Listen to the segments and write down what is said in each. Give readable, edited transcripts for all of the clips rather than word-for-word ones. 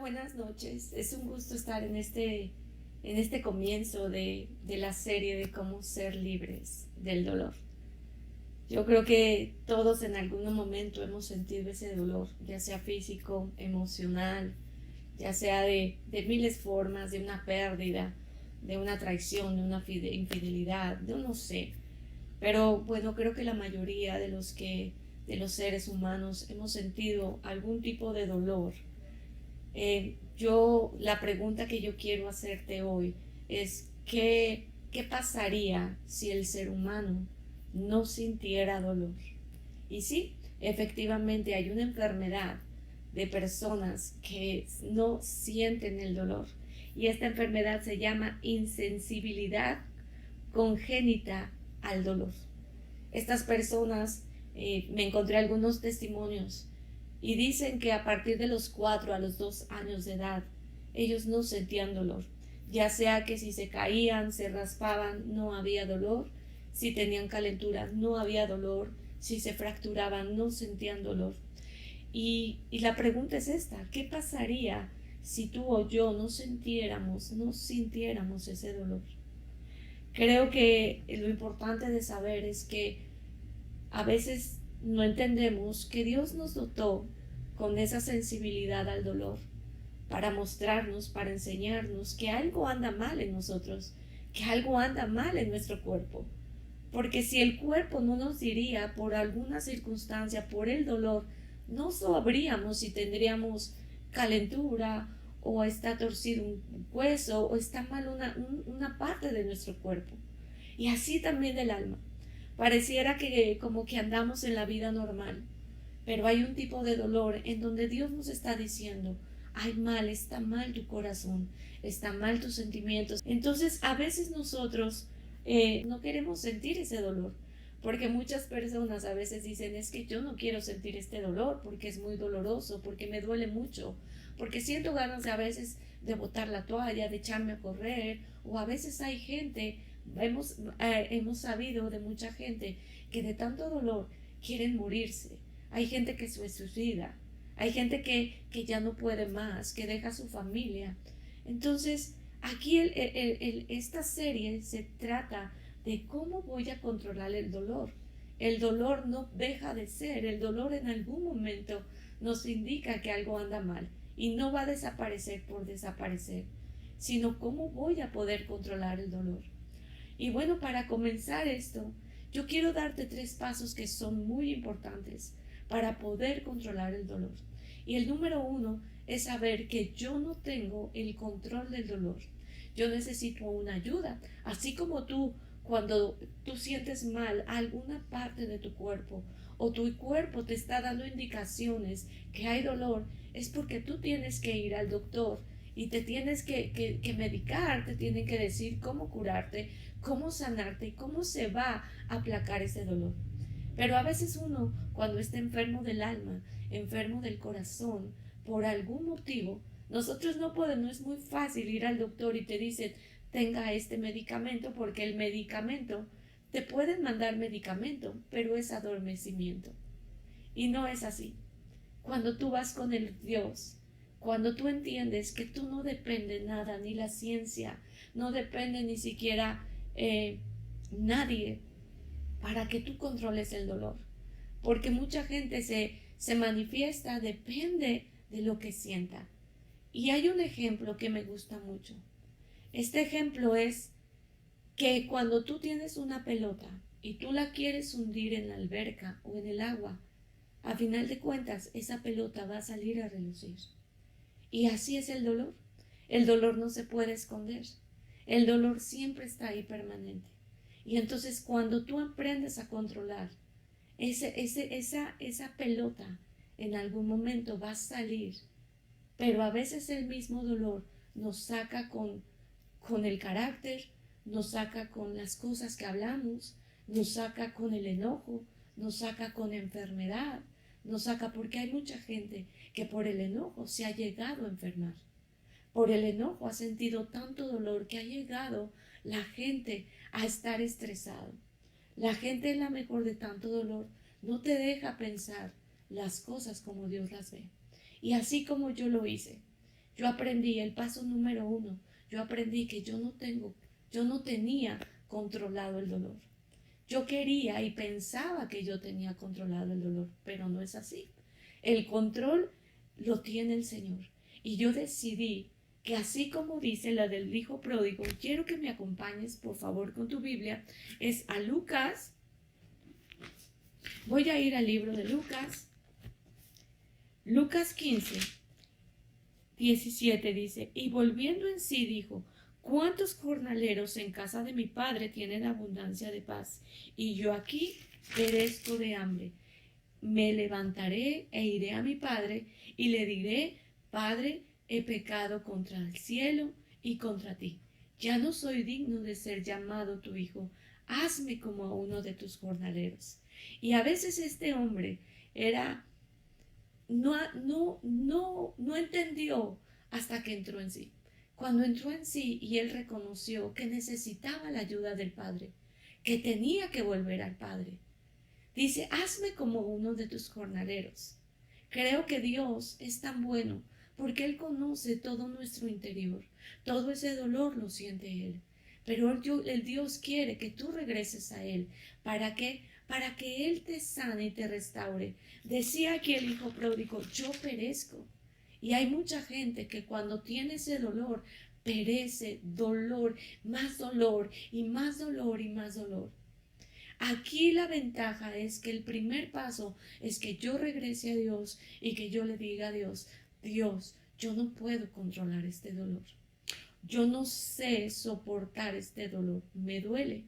buenas noches. Es un gusto estar en este comienzo de la serie de cómo ser libres del dolor. Yo creo que todos en algún momento hemos sentido ese dolor, ya sea físico, emocional, ya sea de miles formas, de una pérdida, de una traición, de una infidelidad, de un no sé. Pero bueno, creo que la mayoría de los seres humanos hemos sentido algún tipo de dolor. La pregunta que yo quiero hacerte hoy es ¿qué pasaría si el ser humano no sintiera dolor? Y sí, efectivamente hay una enfermedad de personas que no sienten el dolor. Y esta enfermedad se llama insensibilidad congénita al dolor. Estas personas, me encontré algunos testimonios y dicen que a partir de los 4 a los 2 años de edad, ellos no sentían dolor. Ya sea que si se caían, se raspaban, no había dolor. Si tenían calentura, no había dolor. Si se fracturaban, no sentían dolor. Y la pregunta es esta: ¿qué pasaría si tú o yo no sintiéramos ese dolor? Creo que lo importante de saber es que a veces no entendemos que Dios nos dotó con esa sensibilidad al dolor para mostrarnos, para enseñarnos que algo anda mal en nosotros, que algo anda mal en nuestro cuerpo. Porque si el cuerpo no nos diría por alguna circunstancia, por el dolor, no sabríamos si tendríamos calentura o está torcido un hueso o está mal una parte de nuestro cuerpo. Y así también del alma. Pareciera que como que andamos en la vida normal, pero hay un tipo de dolor en donde Dios nos está diciendo: hay mal, está mal tu corazón, está mal tus sentimientos. Entonces a veces nosotros no queremos sentir ese dolor, porque muchas personas a veces dicen: es que yo no quiero sentir este dolor porque es muy doloroso, porque me duele mucho, porque siento ganas de a veces de botar la toalla, de echarme a correr. O a veces hay gente, hemos sabido de mucha gente que de tanto dolor quieren morirse. Hay gente que se suicida, hay gente que ya no puede más, que deja a su familia. Entonces, aquí esta serie se trata de cómo voy a controlar el dolor. El dolor no deja de ser, el dolor en algún momento nos indica que algo anda mal y no va a desaparecer por desaparecer, sino cómo voy a poder controlar el dolor. Y bueno, para comenzar esto, yo quiero darte 3 pasos que son muy importantes para poder controlar el dolor. Y el número 1 es saber que yo no tengo el control del dolor. Yo necesito una ayuda. Así como tú, cuando tú sientes mal alguna parte de tu cuerpo o tu cuerpo te está dando indicaciones que hay dolor, es porque tú tienes que ir al doctor y te tienes que medicar, te tienen que decir cómo curarte, cómo sanarte y cómo se va a aplacar ese dolor. Pero a veces uno, cuando está enfermo del alma, enfermo del corazón, por algún motivo, nosotros no podemos, no es muy fácil ir al doctor y te dicen: tenga este medicamento, porque el medicamento, te pueden mandar medicamento, pero es adormecimiento. Y no es así. Cuando tú vas con el Dios, cuando tú entiendes que tú no depende nada, ni la ciencia, no depende ni siquiera nadie para que tú controles el dolor. Porque mucha gente se manifiesta, depende de lo que sienta. Y hay un ejemplo que me gusta mucho. Este ejemplo es que cuando tú tienes una pelota y tú la quieres hundir en la alberca o en el agua, a final de cuentas esa pelota va a salir a relucir. Y así es el dolor. El dolor no se puede esconder. El dolor siempre está ahí permanente. Y entonces cuando tú aprendes a controlar esa pelota, en algún momento va a salir. Pero a veces el mismo dolor nos saca con el carácter, nos saca con las cosas que hablamos, nos saca con el enojo, nos saca con enfermedad, nos saca porque hay mucha gente que por el enojo se ha llegado a enfermar. Por el enojo ha sentido tanto dolor que ha llegado la gente a estar estresado. La gente, la mejor de tanto dolor, no te deja pensar las cosas como Dios las ve. Y así como yo lo hice, Yo aprendí el paso número 1. Yo aprendí que yo no tenía controlado el dolor. Yo quería y pensaba que yo tenía controlado el dolor, pero no es así. El control lo tiene el Señor. Y yo decidí que así como dice la del hijo pródigo, quiero que me acompañes por favor con tu Biblia, es a Lucas. Voy a ir al libro de Lucas. Lucas 15, 17 dice, y volviendo en sí dijo, ¿cuántos jornaleros en casa de mi padre tienen abundancia de paz? Y yo aquí perezco de hambre. Me levantaré e iré a mi padre y le diré, Padre, he pecado contra el cielo y contra ti. Ya no soy digno de ser llamado tu hijo. Hazme como a uno de tus jornaleros. Y a veces este hombre no entendió hasta que entró en sí. Cuando entró en sí y él reconoció que necesitaba la ayuda del Padre, que tenía que volver al Padre, dice, hazme como uno de tus jornaleros. Creo que Dios es tan bueno porque Él conoce todo nuestro interior. Todo ese dolor lo siente Él. Pero el Dios quiere que tú regreses a Él. ¿Para qué? Para que Él te sane y te restaure. Decía aquí el hijo pródigo, yo perezco. Y hay mucha gente que cuando tiene ese dolor, perece, dolor, más dolor y más dolor y más dolor. Aquí la ventaja es que el primer paso es que yo regrese a Dios y que yo le diga a Dios, Dios, yo no puedo controlar este dolor. Yo no sé soportar este dolor. Me duele,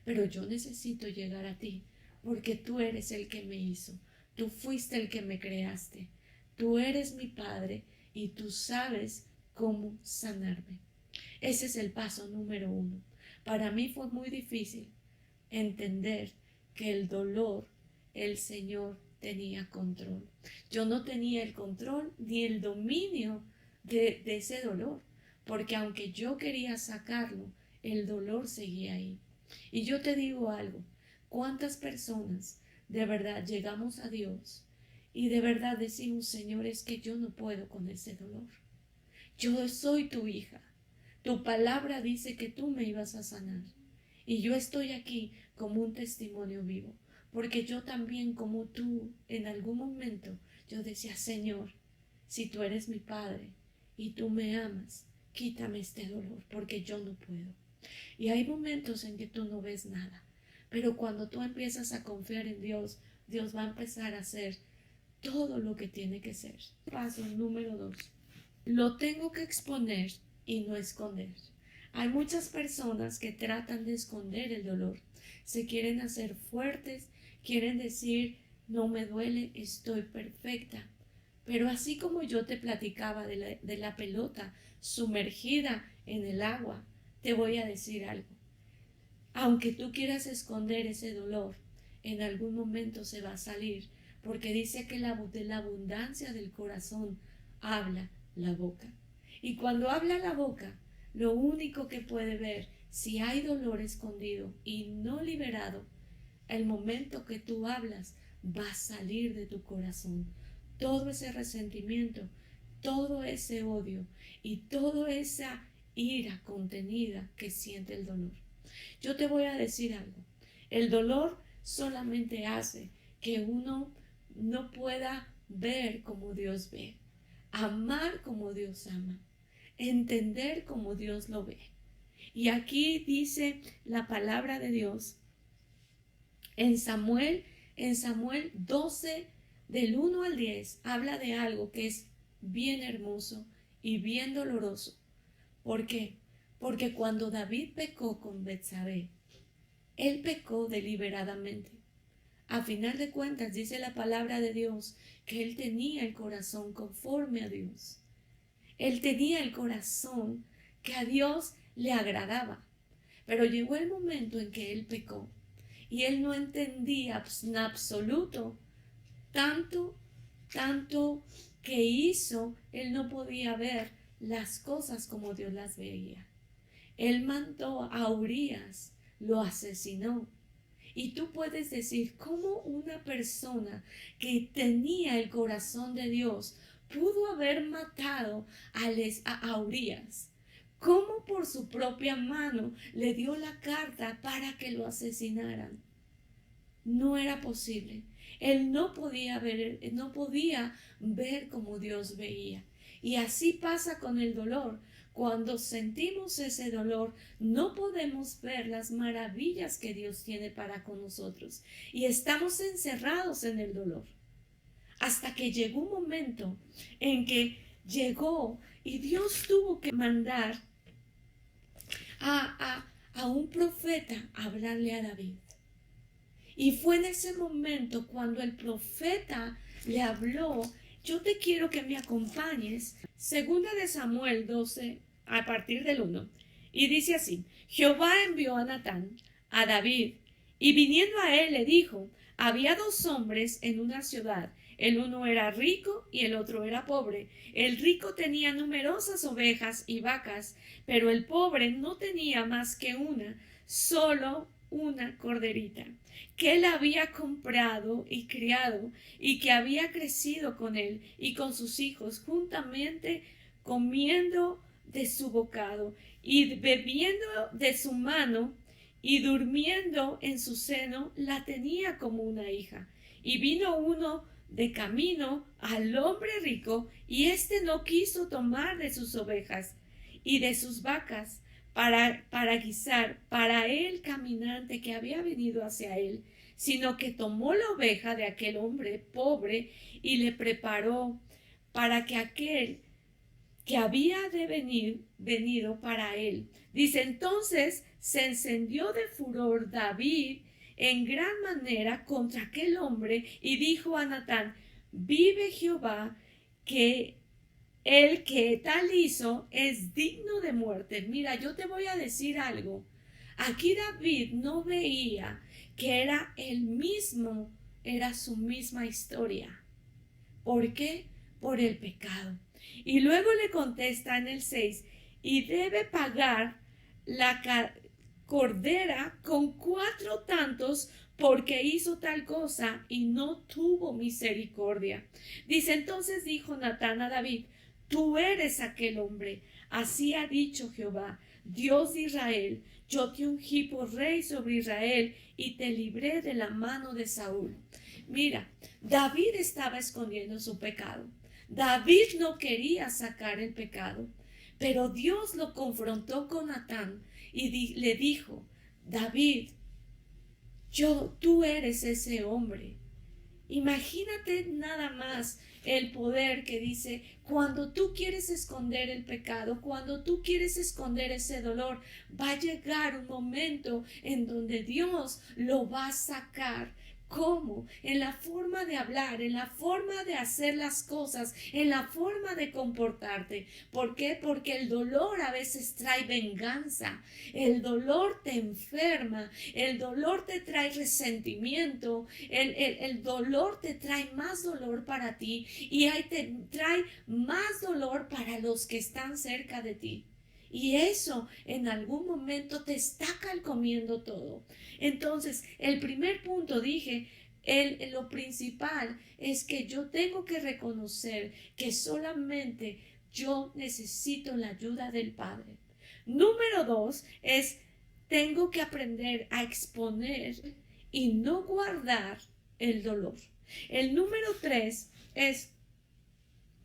pero yo necesito llegar a ti porque tú eres el que me hizo. Tú fuiste el que me creaste. Tú eres mi Padre y tú sabes cómo sanarme. Ese es el paso número 1. Para mí fue muy difícil entender que el dolor, el Señor tenía control. Yo no tenía el control ni el dominio de ese dolor, porque aunque yo quería sacarlo, el dolor seguía ahí. Y yo te digo algo, ¿cuántas personas de verdad llegamos a Dios y de verdad decimos, Señor, es que yo no puedo con ese dolor? Yo soy tu hija. Tu palabra dice que tú me ibas a sanar. Y yo estoy aquí como un testimonio vivo, porque yo también como tú, en algún momento, yo decía, Señor, si tú eres mi Padre y tú me amas, quítame este dolor, porque yo no puedo. Y hay momentos en que tú no ves nada, pero cuando tú empiezas a confiar en Dios, Dios va a empezar a hacer todo lo que tiene que ser. Paso número 2. Lo tengo que exponer y no esconder. Hay muchas personas que tratan de esconder el dolor. Se quieren hacer fuertes, quieren decir, no me duele, estoy perfecta. Pero así como yo te platicaba de la pelota sumergida en el agua, te voy a decir algo. Aunque tú quieras esconder ese dolor, en algún momento se va a salir, porque dice que de la abundancia del corazón habla la boca. Y cuando habla la boca, lo único que puede ver si hay dolor escondido y no liberado, el momento que tú hablas va a salir de tu corazón todo ese resentimiento, todo ese odio y toda esa ira contenida que siente el dolor. Yo te voy a decir algo. El dolor solamente hace que uno no pueda ver como Dios ve, amar como Dios ama, entender como Dios lo ve. Y aquí dice la palabra de Dios en Samuel 12, del 1 al 10, habla de algo que es bien hermoso y bien doloroso. ¿Por qué? Porque cuando David pecó con Betsabé, él pecó deliberadamente. A final de cuentas, dice la palabra de Dios que él tenía el corazón conforme a Dios. Él tenía el corazón que a Dios le agradaba. Pero llegó el momento en que él pecó y él no entendía en absoluto tanto que hizo, él no podía ver las cosas como Dios las veía. Él mandó a Urías, lo asesinó. Y tú puedes decir, ¿cómo una persona que tenía el corazón de Dios pudo haber matado a Urías. ¿Cómo por su propia mano le dio la carta para que lo asesinaran? No era posible. Él no podía ver como Dios veía. Y así pasa con el dolor. Cuando sentimos ese dolor, no podemos ver las maravillas que Dios tiene para con nosotros. Y estamos encerrados en el dolor. Hasta que llegó un momento en que llegó y Dios tuvo que mandar a un profeta a hablarle a David. Y fue en ese momento cuando el profeta le habló. Yo te quiero que me acompañes. Segunda de Samuel 12, a partir del 1. Y dice así: Jehová envió a Natán a David, y viniendo a él le dijo: había dos hombres en una ciudad. El uno era rico y el otro era pobre. El rico tenía numerosas ovejas y vacas, pero el pobre no tenía más que solo una corderita, que él había comprado y criado, y que había crecido con él y con sus hijos, juntamente comiendo de su bocado y bebiendo de su mano y durmiendo en su seno. La tenía como una hija. Y vino uno de camino al hombre rico, y éste no quiso tomar de sus ovejas y de sus vacas para guisar para el caminante que había venido hacia él, sino que tomó la oveja de aquel hombre pobre y le preparó para que aquel que había venido para él. Dice: entonces se encendió de furor David en gran manera contra aquel hombre, y dijo a Natán: vive Jehová, que el que tal hizo es digno de muerte. Mira, yo te voy a decir algo. Aquí David no veía que era el mismo, era su misma historia. ¿Por qué? Por el pecado. Y luego le contesta en el 6: y debe pagar la cordera con 4 tantos, porque hizo tal cosa y no tuvo misericordia. Dice: entonces dijo Natán a David: tú eres aquel hombre. Así ha dicho Jehová, Dios de Israel: yo te ungí por rey sobre Israel y te libré de la mano de Saúl. Mira, David estaba escondiendo su pecado. David no quería sacar el pecado, pero Dios lo confrontó con Natán y le dijo: David, tú eres ese hombre. Imagínate nada más el poder que dice: cuando tú quieres esconder el pecado, cuando tú quieres esconder ese dolor, va a llegar un momento en donde Dios lo va a sacar. ¿Cómo? En la forma de hablar, en la forma de hacer las cosas, en la forma de comportarte. ¿Por qué? Porque el dolor a veces trae venganza, el dolor te enferma, el dolor te trae resentimiento, el dolor te trae más dolor para ti, y ahí te trae más dolor para los que están cerca de ti. Y eso en algún momento te está calcomiendo todo. Entonces, el primer punto dije, lo principal es que yo tengo que reconocer que solamente yo necesito la ayuda del Padre. Número 2 es: tengo que aprender a exponer y no guardar el dolor. El número 3 es: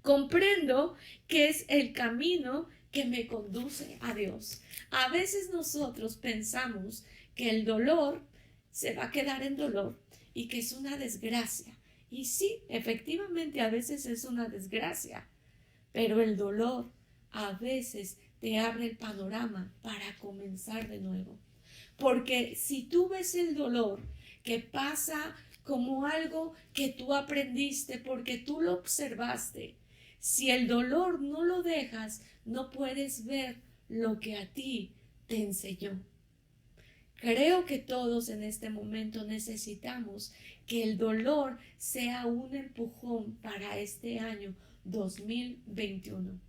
comprendo que es el camino que me conduce a Dios. A veces nosotros pensamos que el dolor se va a quedar en dolor y que es una desgracia. Y sí, efectivamente a veces es una desgracia, pero el dolor a veces te abre el panorama para comenzar de nuevo. Porque si tú ves el dolor que pasa como algo que tú aprendiste porque tú lo observaste, si el dolor no lo dejas, no puedes ver lo que a ti te enseñó. Creo que todos en este momento necesitamos que el dolor sea un empujón para este año 2021.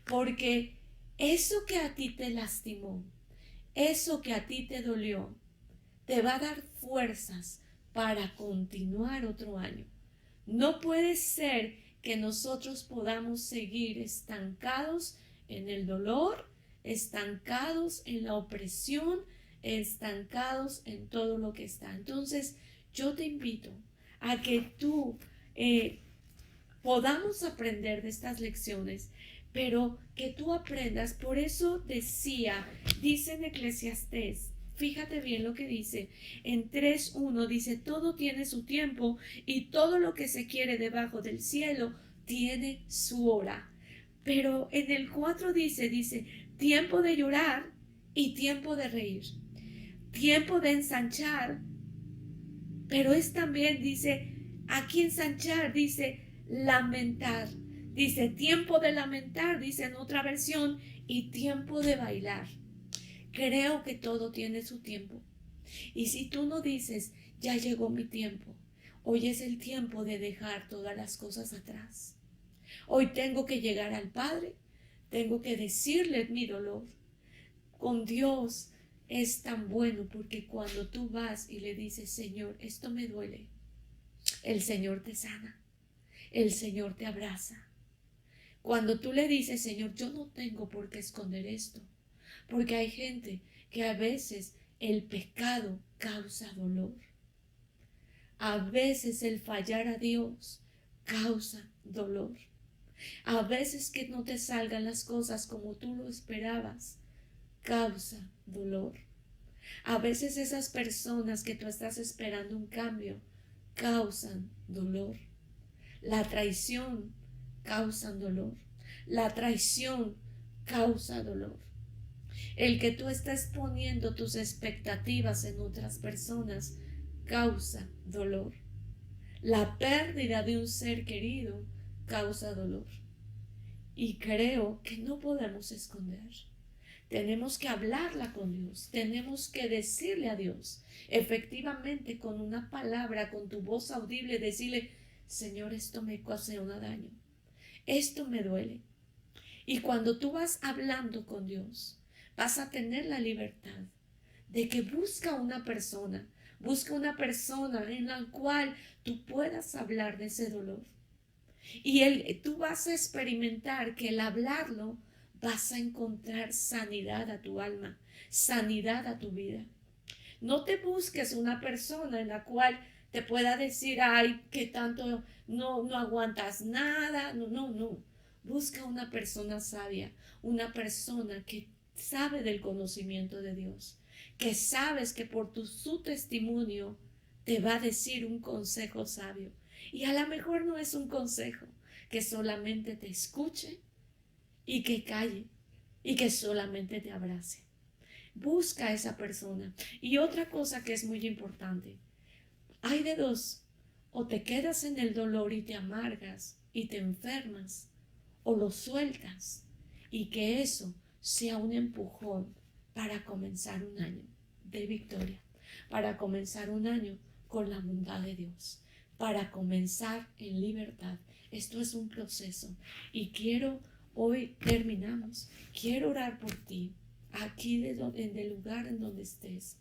Porque eso que a ti te lastimó, eso que a ti te dolió, te va a dar fuerzas para continuar otro año. No puede ser que nosotros podamos seguir estancados en el dolor, estancados en la opresión, estancados en todo lo que está. Entonces, yo te invito a que tú podamos aprender de estas lecciones, pero que tú aprendas. Por eso dice en Eclesiastés, fíjate bien lo que dice, en 3:1 dice, todo tiene su tiempo y todo lo que se quiere debajo del cielo tiene su hora. Pero en el 4 dice, tiempo de llorar y tiempo de reír, tiempo de ensanchar, pero es también, dice, aquí ensanchar, dice, lamentar, dice, tiempo de lamentar, dice en otra versión, y tiempo de bailar. Creo que todo tiene su tiempo. Y si tú no dices, ya llegó mi tiempo, hoy es el tiempo de dejar todas las cosas atrás. Hoy tengo que llegar al Padre, tengo que decirle mi dolor. Con Dios es tan bueno, porque cuando tú vas y le dices, Señor, esto me duele, el Señor te sana, el Señor te abraza. Cuando tú le dices, Señor, yo no tengo por qué esconder esto, porque hay gente que a veces el pecado causa dolor. A veces el fallar a Dios causa dolor. A veces que no te salgan las cosas como tú lo esperabas, causa dolor. A veces esas personas que tú estás esperando un cambio, causan dolor. La traición causa dolor. La traición causa dolor. El que tú estés poniendo tus expectativas en otras personas causa dolor. La pérdida de un ser querido causa dolor. Y creo que no podemos esconder. Tenemos que hablarla con Dios. Tenemos que decirle a Dios, efectivamente, con una palabra, con tu voz audible, decirle, Señor, esto me ocasiona daño. Esto me duele. Y cuando tú vas hablando con Dios, vas a tener la libertad de que busca una persona en la cual tú puedas hablar de ese dolor. Y tú vas a experimentar que el hablarlo, vas a encontrar sanidad a tu alma, sanidad a tu vida. No te busques una persona en la cual te pueda decir, ay, que tanto no aguantas nada. No. Busca una persona sabia, una persona que sabe del conocimiento de Dios, que sabes que por su testimonio te va a decir un consejo sabio. Y a lo mejor no es un consejo, que solamente te escuche y que calle y que solamente te abrace. Busca a esa persona. Y otra cosa que es muy importante, hay de dos: o te quedas en el dolor y te amargas y te enfermas, o lo sueltas, y que eso sea un empujón para comenzar un año de victoria, para comenzar un año con la bondad de Dios, para comenzar en libertad. Esto es un proceso y hoy terminamos, quiero orar por ti aquí en el lugar en donde estés,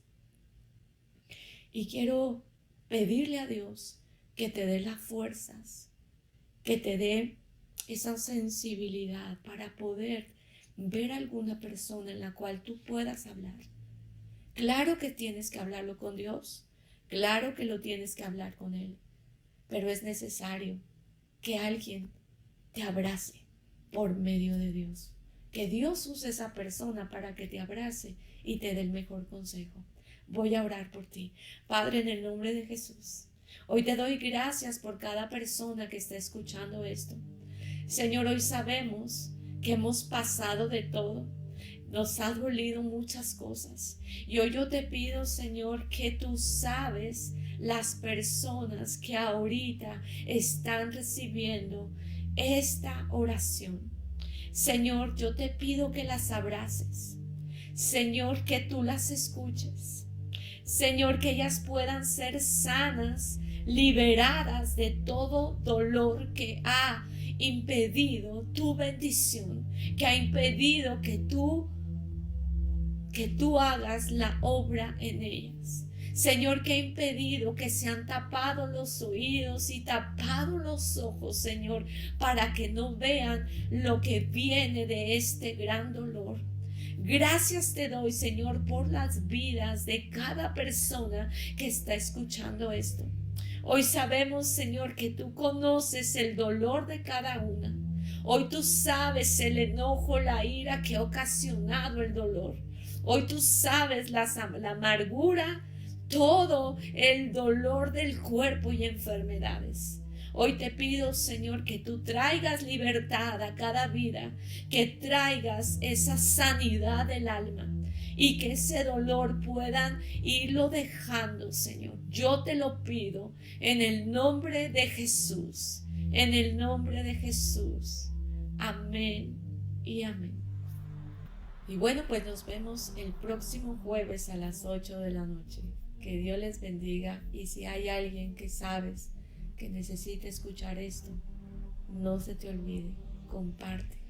y quiero pedirle a Dios que te dé las fuerzas, que te dé esa sensibilidad para poder ver a alguna persona en la cual tú puedas hablar. Claro que tienes que hablarlo con Dios, claro que lo tienes que hablar con Él, pero es necesario que alguien te abrace por medio de Dios, que Dios use esa persona para que te abrace y te dé el mejor consejo. Voy a orar por ti. Padre, en el nombre de Jesús, hoy te doy gracias por cada persona que está escuchando esto. Señor, hoy sabemos que hemos pasado de todo. Nos ha dolido muchas cosas. Y hoy yo te pido, Señor, que tú sabes las personas que ahorita están recibiendo esta oración. Señor, yo te pido que las abraces. Señor, que tú las escuches. Señor, que ellas puedan ser sanas, liberadas de todo dolor que ha impedido tu bendición, que ha impedido que tú hagas la obra en ellas. Señor, que ha impedido que se han tapado los oídos y tapado los ojos, Señor, para que no vean lo que viene de este gran dolor. Gracias te doy, Señor, por las vidas de cada persona que está escuchando esto. Hoy sabemos, Señor, que tú conoces el dolor de cada una. Hoy tú sabes el enojo, la ira que ha ocasionado el dolor. Hoy tú sabes la amargura, todo el dolor del cuerpo y enfermedades. Hoy te pido, Señor, que tú traigas libertad a cada vida, que traigas esa sanidad del alma y que ese dolor puedan irlo dejando, Señor. Yo te lo pido en el nombre de Jesús, en el nombre de Jesús. Amén y amén. Y bueno, pues nos vemos el próximo jueves a las 8 de la noche. Que Dios les bendiga, y si hay alguien que sabes que necesita escuchar esto, no se te olvide, comparte.